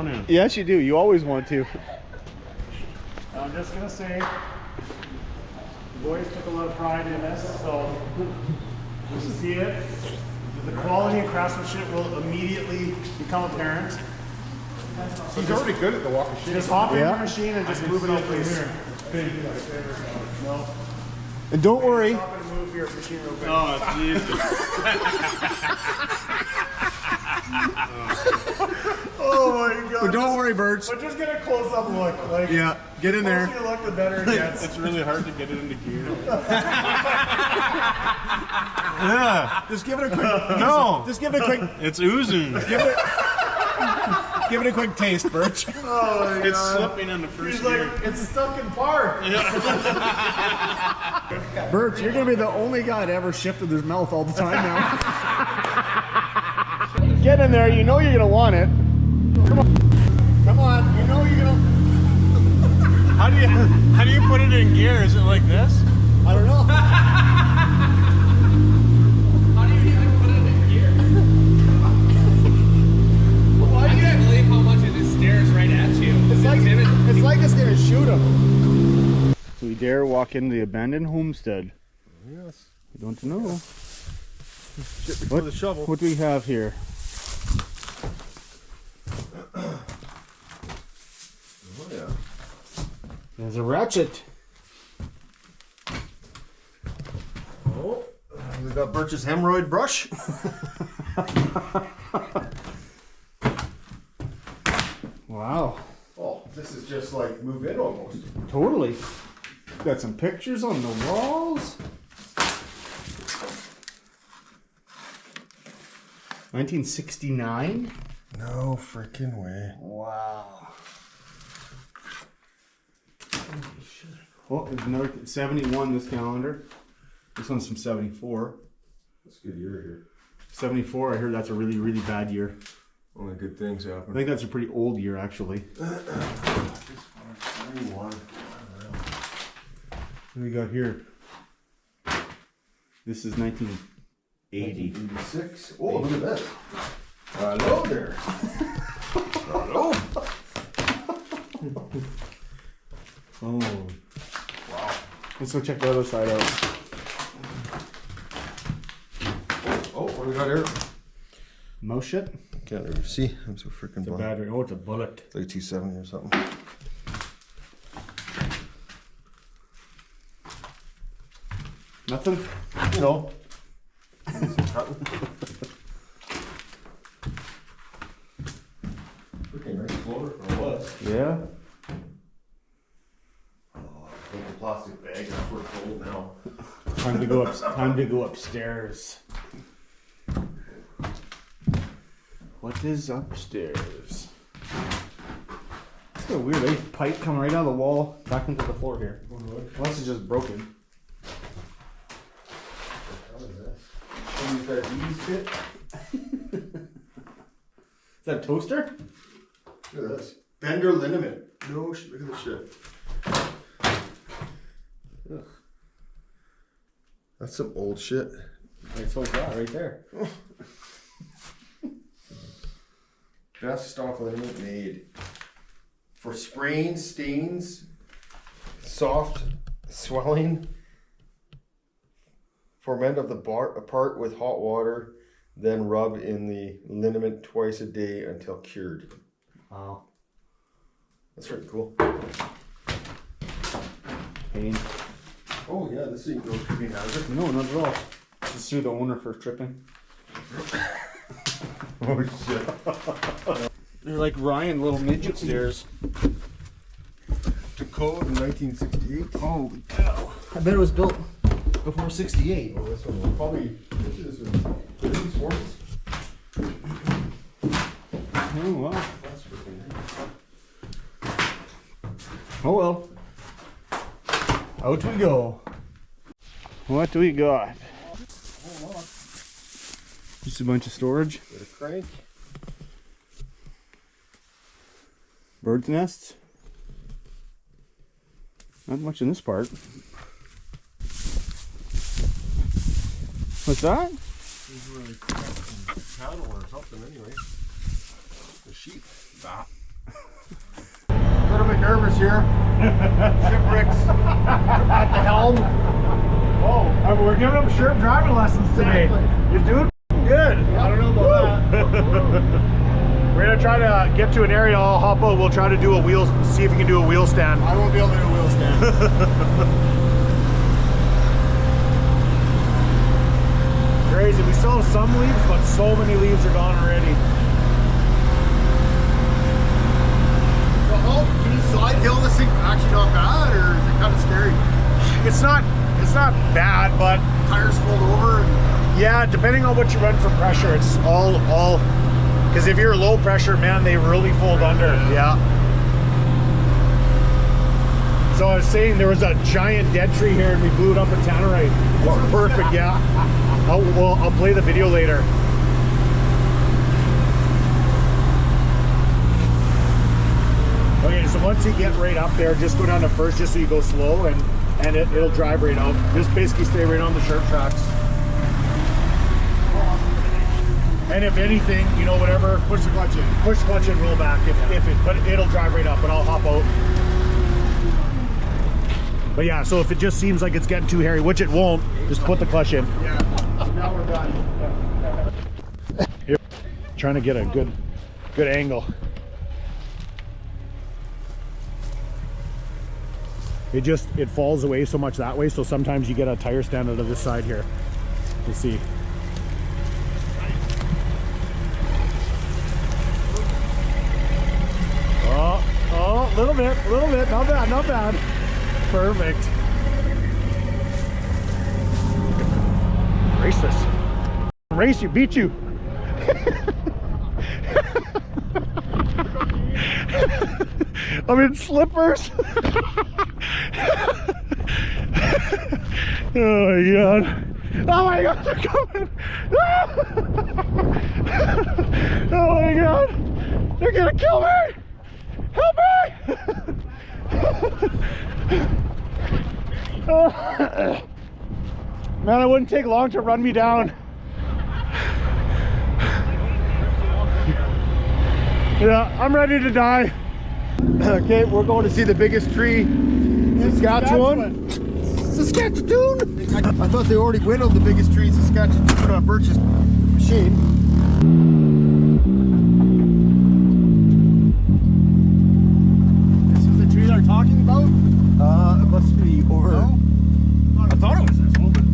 want to. Yes, you do. You always want to. I'm just gonna say, the boys took a lot of pride in this, so you see it. The quality and craftsmanship will immediately become apparent. So he's already good at the walk of shame. Just hop in your machine and just move it out, please. No. And don't worry. Stop and move your machine real quick. Oh, jeez. Oh my god. But don't worry, Birds. But just get a close-up look. Like, Yeah, get in the there. closer you look, the better it gets. It's really hard to get it into gear. Yeah. Just give it a quick. No. Just give it a quick. It's oozing. Give it a quick taste, Birch. Oh my It's god. slipping on the first He's like, gear. it's stuck in park. Birch, you're gonna be the only guy to ever shift with his mouth all the time now. Get in there. You know you're gonna want it. Come on. Come on. You know you're gonna. How do you put it in gear? Is it like this? I don't know. How do you even put it in gear? I can't believe how much it just stares right at you. It's like it's gonna shoot him. So we dare walk into the abandoned homestead. Yes. We don't know. Shit before the shovel. What do we have here? Oh yeah. There's a ratchet. Oh, we got Birch's hemorrhoid brush. Wow. Oh, this is just like move in almost. Totally. Got some pictures on the walls. 1969. No freaking way. Wow. Oh, there's another 71 this calendar. This one's from 74. That's a good year here. 74, I heard that's a really, really bad year. Only good things I happen. think that's a pretty old year, actually. What What do we got here? This is 1980. 86. Oh, look at that. Hello there. Hello. Oh. Wow. Let's go check the other side out. Oh, what do we got here? Mouse shit? Can't really see. I'm so freaking It's a blind. battery. Oh, it's a bullet. It's like 270 or something. Nothing? You know. Freaking nice floor. Or was. Yeah. Little plastic bag. That's where it's cold now. Time to go up. Time to go upstairs. What is upstairs? It's kind of weird. A pipe coming right out of the wall back into the floor here. Unless it's just broken. Use that ease kit. Is that a toaster? Look at this. Bender liniment. No shit. Look at this shit. Ugh. That's some old shit. That's what's that right there. Best stock liniment made. For sprains, stains, soft swelling. Ferment of the part with hot water, then rub in the liniment twice a day until cured. Wow. That's pretty cool. Pain. Oh yeah, this ain't no tripping hazard. No, not at all. Just sue the owner for tripping. Oh shit. They're like Ryan little midget stairs. To code in 1968. Holy cow. I bet it was built before 68. Oh, this one was probably. This is these horses. Oh well. That's freaking nice. Oh well. Out we go. What do we got? Just a bunch of storage. Bit of crank. Bird's nests. Not much in this part. What's that? These were like cattle or something anyway. The sheep. bit nervous here. Shipwrecks at the helm. Oh, we're giving him Sherp driving lessons today. You're doing good. I don't know about that. We're gonna try to get to an area. I'll hop out. We'll try to do a wheel. See if we can do a wheel stand. I won't be able to do a wheel stand. Crazy. We still have some leaves, but so many leaves are gone already. So how can you side hill this thing? Actually not bad, or is it kind of scary? It's not bad, but Tires fold over. And yeah, depending on what you run for pressure, it's all. Because if you're low pressure, man, they really fold under. Yeah. So I was saying there was a giant dead tree here, and we blew it up in Tannerite. Well, perfect. Yeah. I'll play the video later. Okay, so once you get right up there, just go down to first, just so you go slow, and it'll drive right out. Just basically stay right on the Sherp tracks. And if anything, you know, whatever, push the clutch in. Push the clutch in, roll back. But it'll drive right up, and I'll hop out. But yeah, so if it just seems like it's getting too hairy, which it won't, just put the clutch in. yeah, now we're done. Here, trying to get a good angle. It falls away so much that way, so sometimes you get a tire stand out of this side here. You see. Oh, a little bit, not bad. Perfect. Race this. Race you, beat you. I'm in slippers. Oh my god. Oh my god, they're coming. Oh my god. They're gonna kill me. Help me. Man, it wouldn't take long to run me down. Yeah, I'm ready to die. Okay, we're going to see the biggest tree in Saskatchewan. Saskatchewan! I thought they already winnowed the biggest tree in Saskatchewan on Birch's machine. This is the tree they're talking about? It must be over. No? I thought it was this one, but...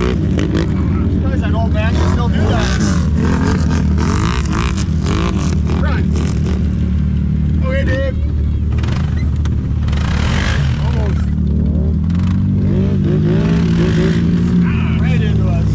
Guys, an old man can still do that. Right. Okay, Dave. Almost. Right into us.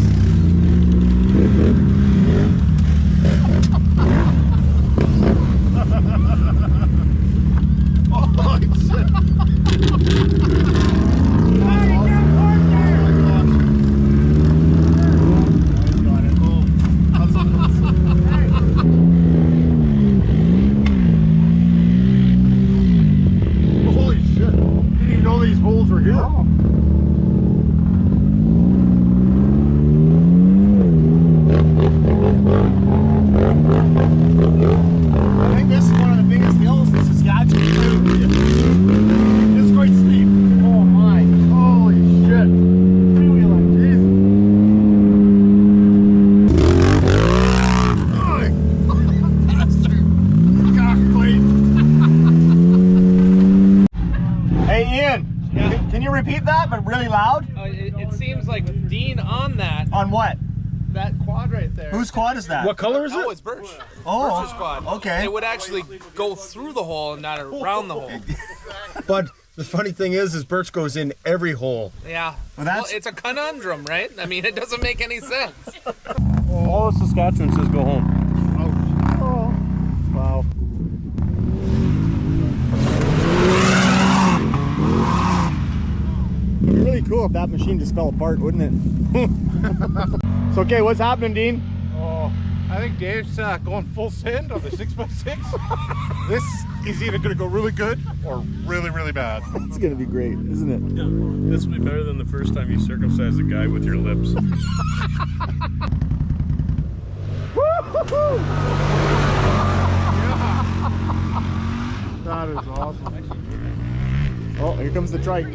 Can you repeat that, but really loud? It seems like Dean on that On that quad right there. whose quad is that? What color is it? Oh, it's Birch. Oh, Birch's quad. okay. It would actually go through the hole and not around the hole. But the funny thing is Birch goes in every hole. Yeah. Well, that's- it's a conundrum, right? I mean, it doesn't make any sense. All of Saskatchewan says go home. Oh, wow. It'd be really cool if that machine just fell apart, wouldn't it? So, okay, what's happening, Dean? Oh, I think Dave's going full send on the 6x6. This is either going to go really good or really, really bad. It's gonna be great, isn't it? Yeah. This will be better than the first time you circumcised a guy with your lips. That is awesome. Oh, here comes the trike.